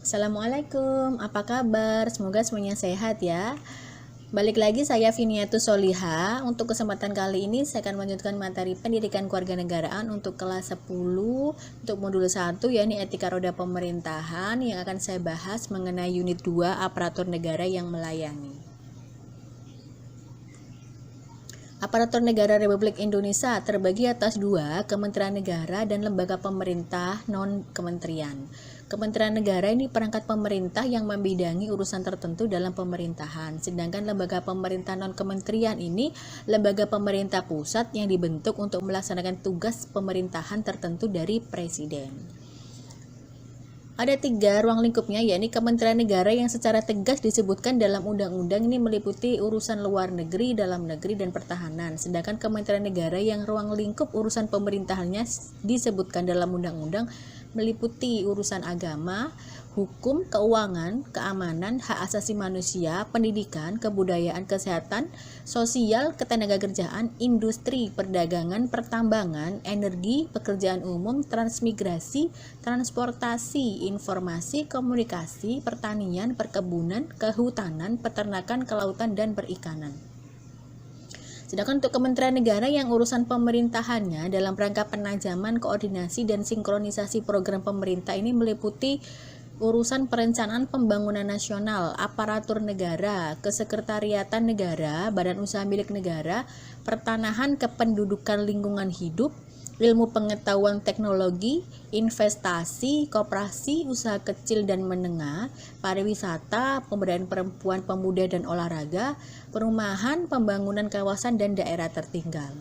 Assalamualaikum, apa kabar? Semoga semuanya sehat ya. Balik lagi saya Viniatus Soliha. Untuk kesempatan kali ini saya akan melanjutkan materi pendidikan kewarganegaraan untuk kelas 10 untuk modul 1 yakni etika roda pemerintahan yang akan saya bahas mengenai unit 2 aparatur negara yang melayani. Aparatur negara Republik Indonesia terbagi atas 2, Kementerian Negara dan lembaga pemerintah non-kementerian. Kementerian Negara ini perangkat pemerintah yang membidangi urusan tertentu dalam pemerintahan, sedangkan lembaga pemerintah non-kementerian ini lembaga pemerintah pusat yang dibentuk untuk melaksanakan tugas pemerintahan tertentu dari Presiden. Ada 3 ruang lingkupnya, yakni Kementerian Negara yang secara tegas disebutkan dalam undang-undang ini meliputi urusan luar negeri, dalam negeri, dan pertahanan. Sedangkan Kementerian Negara yang ruang lingkup urusan pemerintahannya disebutkan dalam undang-undang meliputi urusan agama, hukum, keuangan, keamanan, hak asasi manusia, pendidikan, kebudayaan, kesehatan, sosial, ketenagakerjaan, industri, perdagangan, pertambangan, energi, pekerjaan umum, transmigrasi, transportasi, informasi, komunikasi, pertanian, perkebunan, kehutanan, peternakan, kelautan, dan perikanan. Sedangkan untuk Kementerian Negara yang urusan pemerintahannya dalam rangka penajaman, koordinasi, dan sinkronisasi program pemerintah ini meliputi urusan perencanaan pembangunan nasional, aparatur negara, kesekretariatan negara, badan usaha milik negara, pertanahan kependudukan lingkungan hidup, ilmu pengetahuan teknologi, investasi, koperasi, usaha kecil dan menengah, pariwisata, pemberdayaan perempuan, pemuda dan olahraga, perumahan, pembangunan kawasan dan daerah tertinggal.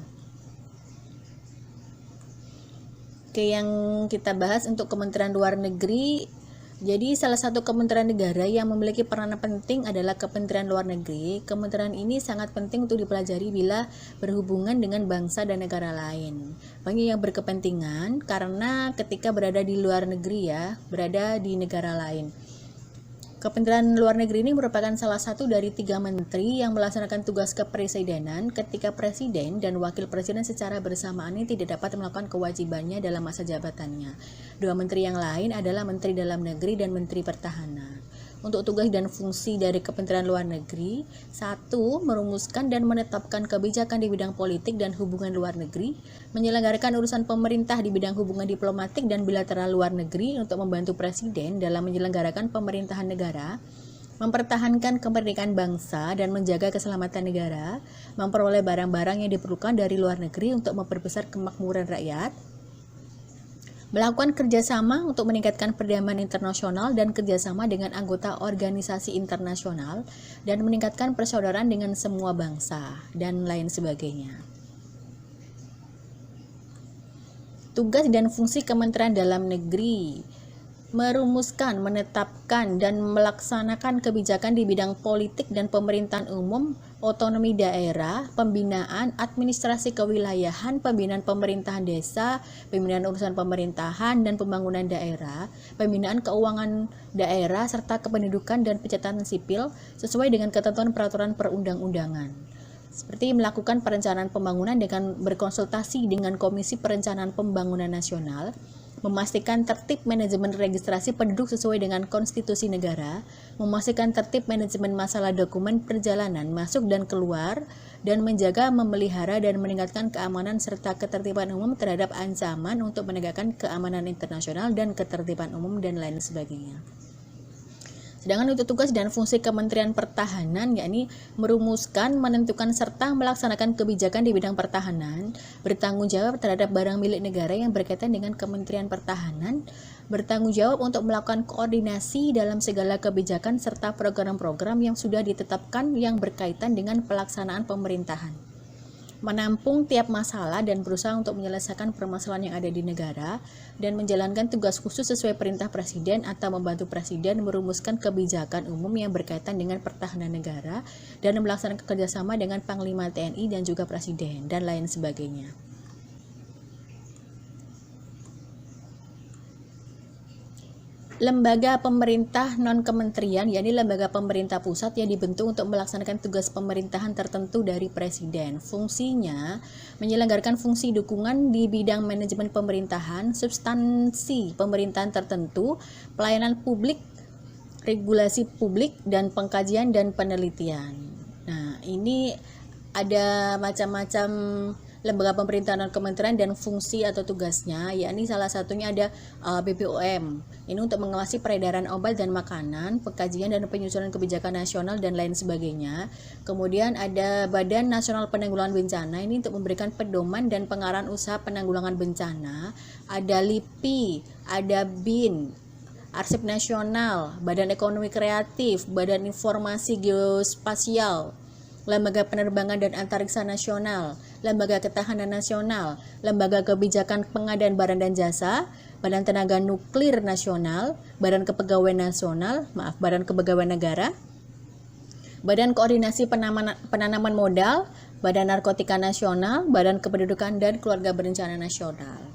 Oke, yang kita bahas untuk Kementerian Luar Negeri. Jadi salah satu kementerian negara yang memiliki peranan penting adalah Kementerian Luar Negeri. Kementerian ini sangat penting untuk dipelajari bila berhubungan dengan bangsa dan negara lain. Banyak yang berkepentingan karena ketika berada di luar negeri berada di negara lain. Kementerian Luar Negeri ini merupakan salah satu dari 3 menteri yang melaksanakan tugas kepresidenan ketika presiden dan wakil presiden secara bersamaan ini tidak dapat melakukan kewajibannya dalam masa jabatannya. 2 menteri yang lain adalah Menteri Dalam Negeri dan Menteri Pertahanan. Untuk tugas dan fungsi dari Kementerian Luar Negeri, 1. Merumuskan dan menetapkan kebijakan di bidang politik dan hubungan luar negeri, menyelenggarakan urusan pemerintah di bidang hubungan diplomatik dan bilateral luar negeri untuk membantu Presiden dalam menyelenggarakan pemerintahan negara, mempertahankan kemerdekaan bangsa dan menjaga keselamatan negara, memperoleh barang-barang yang diperlukan dari luar negeri untuk memperbesar kemakmuran rakyat, melakukan kerjasama untuk meningkatkan perdamaian internasional dan kerjasama dengan anggota organisasi internasional, dan meningkatkan persaudaraan dengan semua bangsa, dan lain sebagainya. Tugas dan fungsi Kementerian Dalam Negeri: merumuskan, menetapkan, dan melaksanakan kebijakan di bidang politik dan pemerintahan umum, otonomi daerah, pembinaan, administrasi kewilayahan, pembinaan pemerintahan desa, pembinaan urusan pemerintahan dan pembangunan daerah, pembinaan keuangan daerah, serta kependudukan dan pencatatan sipil sesuai dengan ketentuan peraturan perundang-undangan. Seperti melakukan perencanaan pembangunan dengan berkonsultasi dengan Komisi Perencanaan Pembangunan Nasional, memastikan tertib manajemen registrasi penduduk sesuai dengan konstitusi negara, memastikan tertib manajemen masalah dokumen perjalanan masuk dan keluar, dan menjaga, memelihara, dan meningkatkan keamanan serta ketertiban umum terhadap ancaman untuk menegakkan keamanan internasional dan ketertiban umum dan lain sebagainya. Sedangkan untuk tugas dan fungsi Kementerian Pertahanan, yakni merumuskan, menentukan, serta melaksanakan kebijakan di bidang pertahanan, bertanggung jawab terhadap barang milik negara yang berkaitan dengan Kementerian Pertahanan, bertanggung jawab untuk melakukan koordinasi dalam segala kebijakan serta program-program yang sudah ditetapkan yang berkaitan dengan pelaksanaan pemerintahan, menampung tiap masalah dan berusaha untuk menyelesaikan permasalahan yang ada di negara, dan menjalankan tugas khusus sesuai perintah Presiden atau membantu Presiden merumuskan kebijakan umum yang berkaitan dengan pertahanan negara dan melaksanakan kerjasama dengan Panglima TNI dan juga Presiden, dan lain sebagainya. Lembaga pemerintah non-kementerian, yakni lembaga pemerintah pusat yang dibentuk untuk melaksanakan tugas pemerintahan tertentu dari Presiden. Fungsinya menyelenggarakan fungsi dukungan di bidang manajemen pemerintahan, substansi pemerintahan tertentu, pelayanan publik, regulasi publik, dan pengkajian dan penelitian. Nah, ini ada macam-macam lembaga pemerintahan dan kementerian dan fungsi atau tugasnya, yakni salah satunya ada BPOM. Ini untuk mengawasi peredaran obat dan makanan, pengkajian dan penyusunan kebijakan nasional dan lain sebagainya. Kemudian ada Badan Nasional Penanggulangan Bencana, ini untuk memberikan pedoman dan pengarahan usaha penanggulangan bencana. Ada LIPI, ada BIN, Arsip Nasional, Badan Ekonomi Kreatif, Badan Informasi Geospasial, Lembaga Penerbangan dan Antariksa Nasional, Lembaga Ketahanan Nasional, Lembaga Kebijakan Pengadaan Barang dan Jasa, Badan Tenaga Nuklir Nasional, Badan Kepegawaian Nasional, Badan Kepegawaian Negara, Badan Koordinasi Penanaman Modal, Badan Narkotika Nasional, Badan Kependudukan dan Keluarga Berencana Nasional.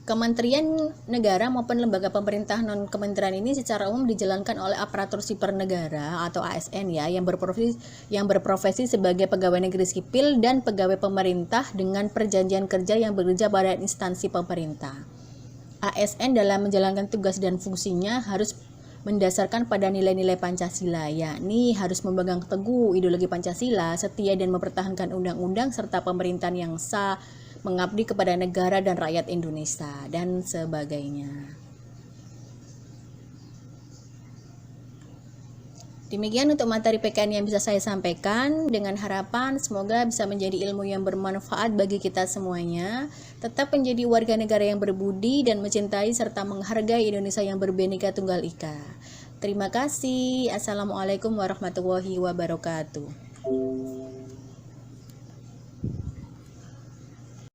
Kementerian negara maupun lembaga pemerintah non-kementerian ini secara umum dijalankan oleh aparatur sipil negara atau ASN ya, yang berprofesi sebagai pegawai negeri sipil dan pegawai pemerintah dengan perjanjian kerja yang bekerja pada instansi pemerintah. ASN dalam menjalankan tugas dan fungsinya harus mendasarkan pada nilai-nilai Pancasila, yakni harus memegang teguh ideologi Pancasila, setia dan mempertahankan undang-undang serta pemerintahan yang sah, mengabdi kepada negara dan rakyat Indonesia, dan sebagainya. Demikian untuk materi PKN yang bisa saya sampaikan, dengan harapan semoga bisa menjadi ilmu yang bermanfaat bagi kita semuanya. Tetap menjadi warga negara yang berbudi dan mencintai serta menghargai Indonesia yang berbhinneka tunggal ika. Terima kasih. Assalamualaikum warahmatullahi wabarakatuh.